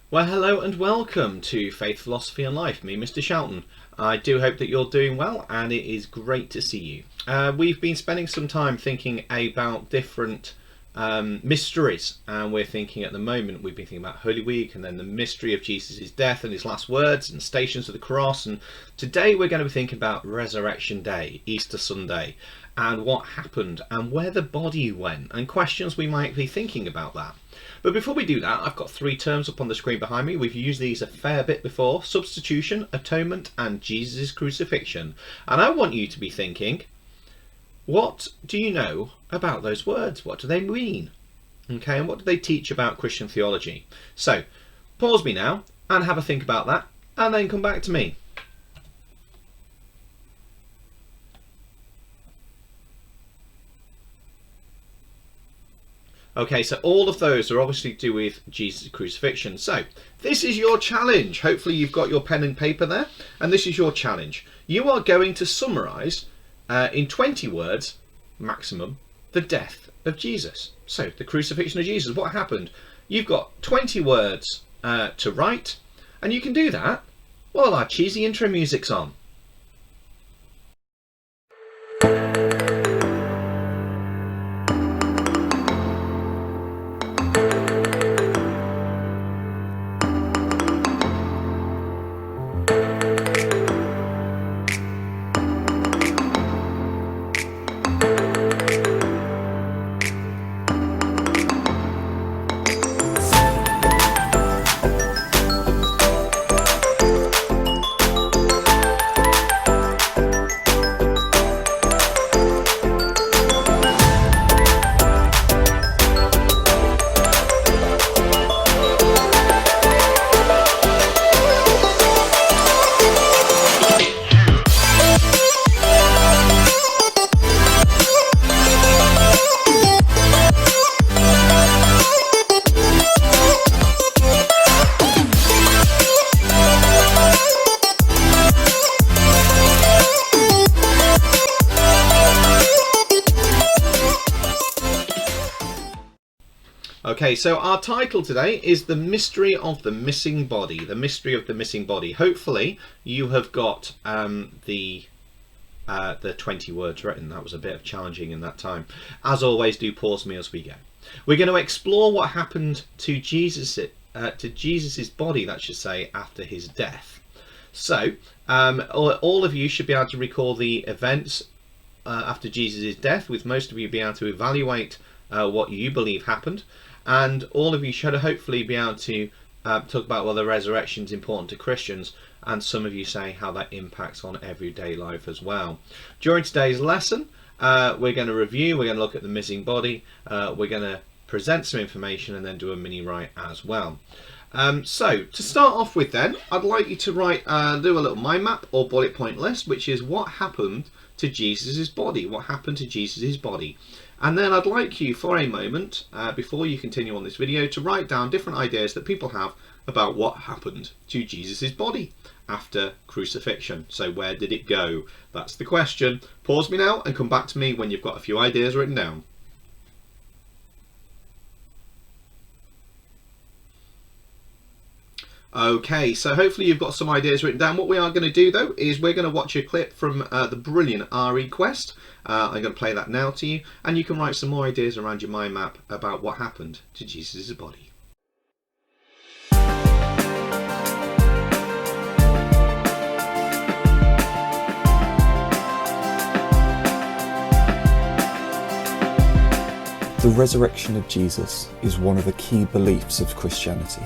Well, hello and welcome to Faith, Philosophy and Life, me, Mr. Shelton. I do hope that you're doing well, and it is great to see you. We've been spending some time thinking about different mysteries, and we're thinking at the moment, we've been thinking about Holy Week and then the mystery of Jesus' death and his last words and Stations of the Cross, and today we're going to be thinking about Resurrection Day, Easter Sunday, and what happened and where the body went, and questions we might be thinking about that. But before we do that, I've got three terms up on the screen behind me. We've used these a fair bit before: substitution, atonement, and Jesus' crucifixion. And I want you to be thinking, what do you know about those words? What do they mean? Okay, and what do they teach about Christian theology? So, pause me now and have a think about that, and then come back to me. Okay, so all of those are obviously to do with Jesus' crucifixion. So this is your challenge. Hopefully you've got your pen and paper there, and this is your challenge. You are going to summarise in 20 words maximum the death of Jesus. So the crucifixion of Jesus, what happened? You've got 20 words to write, and you can do that while our cheesy intro music's on. Okay, so our title today is The Mystery of the Missing Body. The Mystery of the Missing Body. Hopefully you have got the 20 words written. That was a bit of challenging in that time. As always, do pause me as we go. We're going to explore what happened to Jesus's body, that should say, after his death. So all of you should be able to recall the events after Jesus' death, with most of you being able to evaluate what you believe happened. And all of you should hopefully be able to talk about whether the resurrection is important to Christians, and some of you say how that impacts on everyday life as well. During today's lesson, we're going to review, we're going to look at the missing body, we're going to present some information and then do a mini write as well. So to start off with then, I'd like you to do a little mind map or bullet point list, which is what happened to Jesus's body. What happened to Jesus's body? And then I'd like you for a moment, before you continue on this video, to write down different ideas that people have about what happened to Jesus's body after crucifixion. So where did it go? That's the question. Pause me now and come back to me when you've got a few ideas written down. Okay, so hopefully you've got some ideas written down. What we are going to do though is we're going to watch a clip from the brilliant RE Quest. I'm going to play that now to you, and you can write some more ideas around your mind map about what happened to Jesus' body. The resurrection of Jesus is one of the key beliefs of Christianity.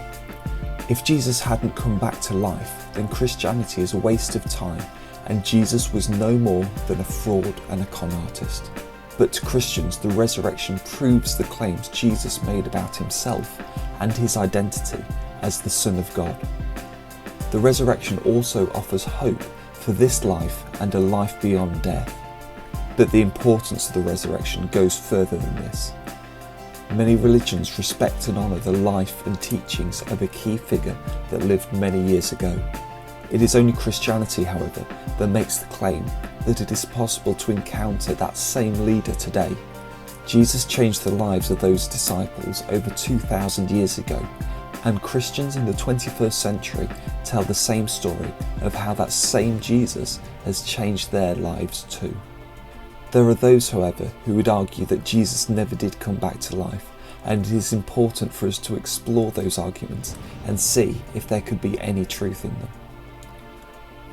If Jesus hadn't come back to life, then Christianity is a waste of time, and Jesus was no more than a fraud and a con artist. But to Christians, the resurrection proves the claims Jesus made about himself and his identity as the Son of God. The resurrection also offers hope for this life and a life beyond death. But the importance of the resurrection goes further than this. Many religions respect and honour the life and teachings of a key figure that lived many years ago. It is only Christianity, however, that makes the claim that it is possible to encounter that same leader today. Jesus changed the lives of those disciples over 2,000 years ago, And Christians in the 21st century tell the same story of how that same Jesus has changed their lives too. There are those, however, who would argue that Jesus never did come back to life, and it is important for us to explore those arguments and see if there could be any truth in them.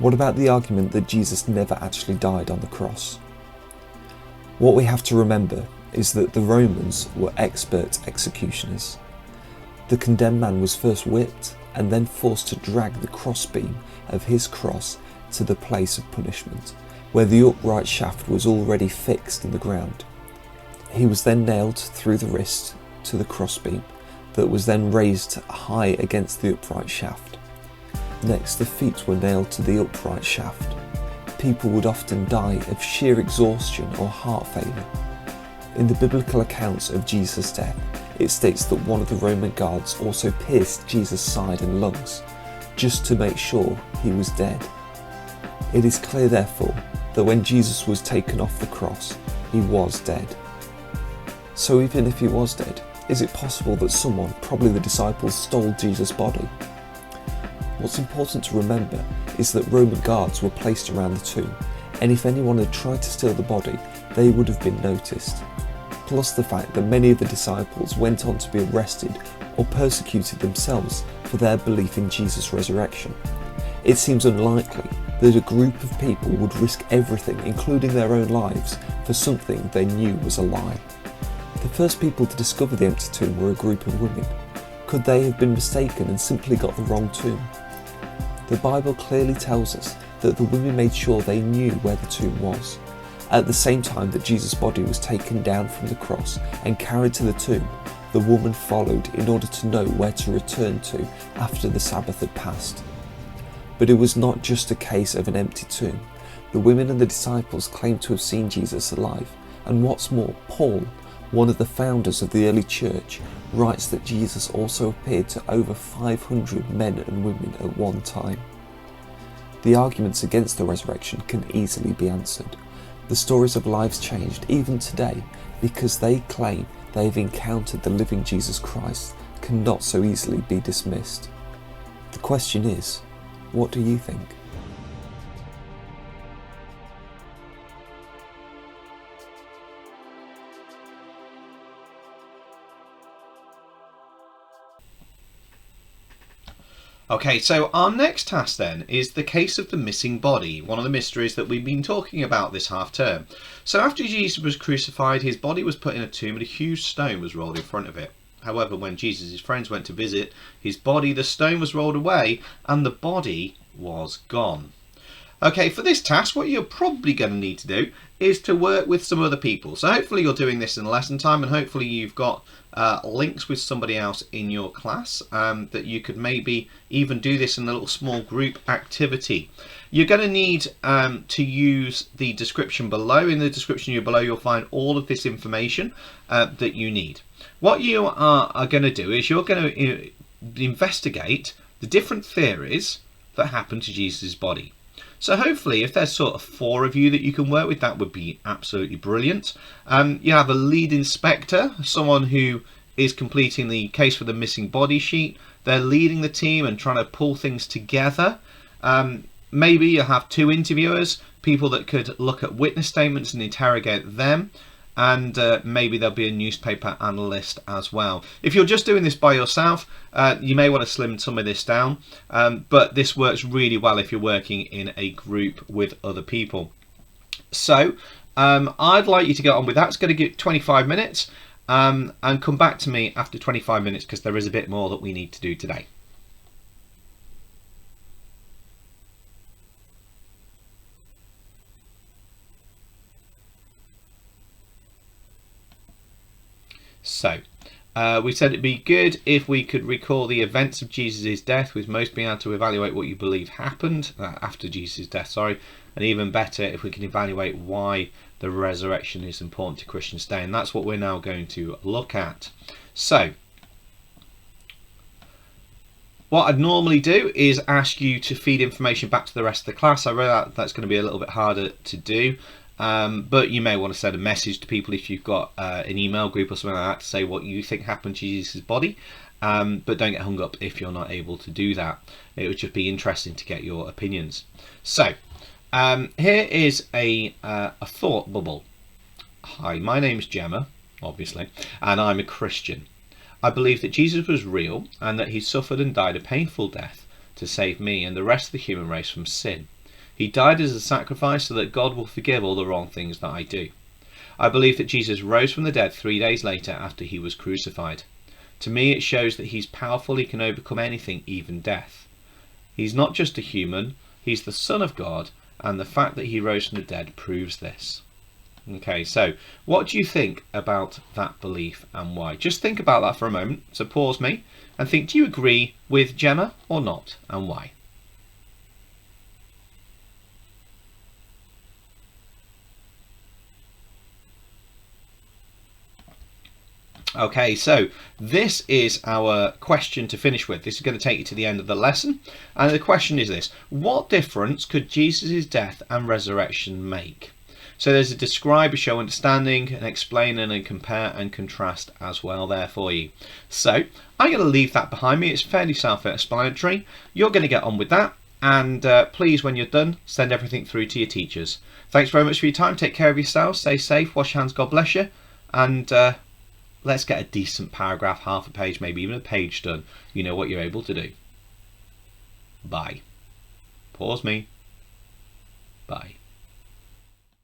What about the argument that Jesus never actually died on the cross? What we have to remember is that the Romans were expert executioners. The condemned man was first whipped and then forced to drag the crossbeam of his cross to the place of punishment, where the upright shaft was already fixed in the ground. He was then nailed through the wrist to the crossbeam that was then raised high against the upright shaft. Next, the feet were nailed to the upright shaft. People would often die of sheer exhaustion or heart failure. In the biblical accounts of Jesus' death, it states that one of the Roman guards also pierced Jesus' side and lungs, just to make sure he was dead. It is clear, therefore, that when Jesus was taken off the cross, he was dead. So even if he was dead, is it possible that someone, probably the disciples, stole Jesus' body? What's important to remember is that Roman guards were placed around the tomb, and if anyone had tried to steal the body, they would have been noticed. Plus the fact that many of the disciples went on to be arrested or persecuted themselves for their belief in Jesus' resurrection. It seems unlikely that a group of people would risk everything, including their own lives, for something they knew was a lie. The first people to discover the empty tomb were a group of women. Could they have been mistaken and simply got the wrong tomb? The Bible clearly tells us that the women made sure they knew where the tomb was. At the same time that Jesus' body was taken down from the cross and carried to the tomb, the woman followed in order to know where to return to after the Sabbath had passed. But it was not just a case of an empty tomb. The women and the disciples claimed to have seen Jesus alive, and what's more, Paul, one of the founders of the early church, writes that Jesus also appeared to over 500 men and women at one time. The arguments against the resurrection can easily be answered. The stories of lives changed even today because they claim they have encountered the living Jesus Christ cannot so easily be dismissed. The question is, what do you think? Okay, so our next task then is the case of the missing body, one of the mysteries that we've been talking about this half term. So after Jesus was crucified, his body was put in a tomb and a huge stone was rolled in front of it. However, when Jesus' friends went to visit his body, the stone was rolled away and the body was gone. Okay, for this task, what you're probably going to need to do is to work with some other people. So hopefully you're doing this in lesson time, and hopefully you've got links with somebody else in your class that you could maybe even do this in a little small group activity. You're going to need to use the description below. In the description below, you'll find all of this information that you need. What you are going to do is you're going to investigate the different theories that happened to Jesus' body. So hopefully if there's sort of 4 of you that you can work with, that would be absolutely brilliant. You have a lead inspector, someone who is completing the case for the missing body sheet. They're leading the team and trying to pull things together. Maybe you have 2 interviewers, people that could look at witness statements and interrogate them. And maybe there'll be a newspaper analyst as well. If you're just doing this by yourself, you may want to slim some of this down, but this works really well if you're working in a group with other people. So I'd like you to get on with that. It's going to give 25 minutes and come back to me after 25 minutes because there is a bit more that we need to do today. So, we said it'd be good if we could recall the events of Jesus' death, with most being able to evaluate what you believe happened after Jesus' death, and even better if we can evaluate why the resurrection is important to Christians today, and that's what we're now going to look at. So, what I'd normally do is ask you to feed information back to the rest of the class. I realise that's going to be a little bit harder to do. But you may want to send a message to people if you've got an email group or something like that to say what you think happened to Jesus' body. but don't get hung up if you're not able to do that. It would just be interesting to get your opinions. So here is a thought bubble. Hi, my name's Gemma, obviously, and I'm a Christian. I believe that Jesus was real and that he suffered and died a painful death to save me and the rest of the human race from sin. He died as a sacrifice so that God will forgive all the wrong things that I do. I believe that Jesus rose from the dead 3 days later after he was crucified. To me, it shows that he's powerful, he can overcome anything, even death. He's not just a human, he's the Son of God, and the fact that he rose from the dead proves this. Okay, so what do you think about that belief and why? Just think about that for a moment. So pause me and think, do you agree with Gemma or not, and why? Okay, so this is our question to finish with. This is going to take you to the end of the lesson. And the question is this: what difference could Jesus' death and resurrection make? So there's a describe, a show understanding, an explain, and a compare and contrast as well there for you. So I'm going to leave that behind me. It's fairly self-explanatory. You're going to get on with that. And please, when you're done, send everything through to your teachers. Thanks very much for your time. Take care of yourselves. Stay safe. Wash your hands. God bless you. And let's get a decent paragraph, half a page, maybe even a page done. You know what you're able to do. Bye. Pause me. Bye.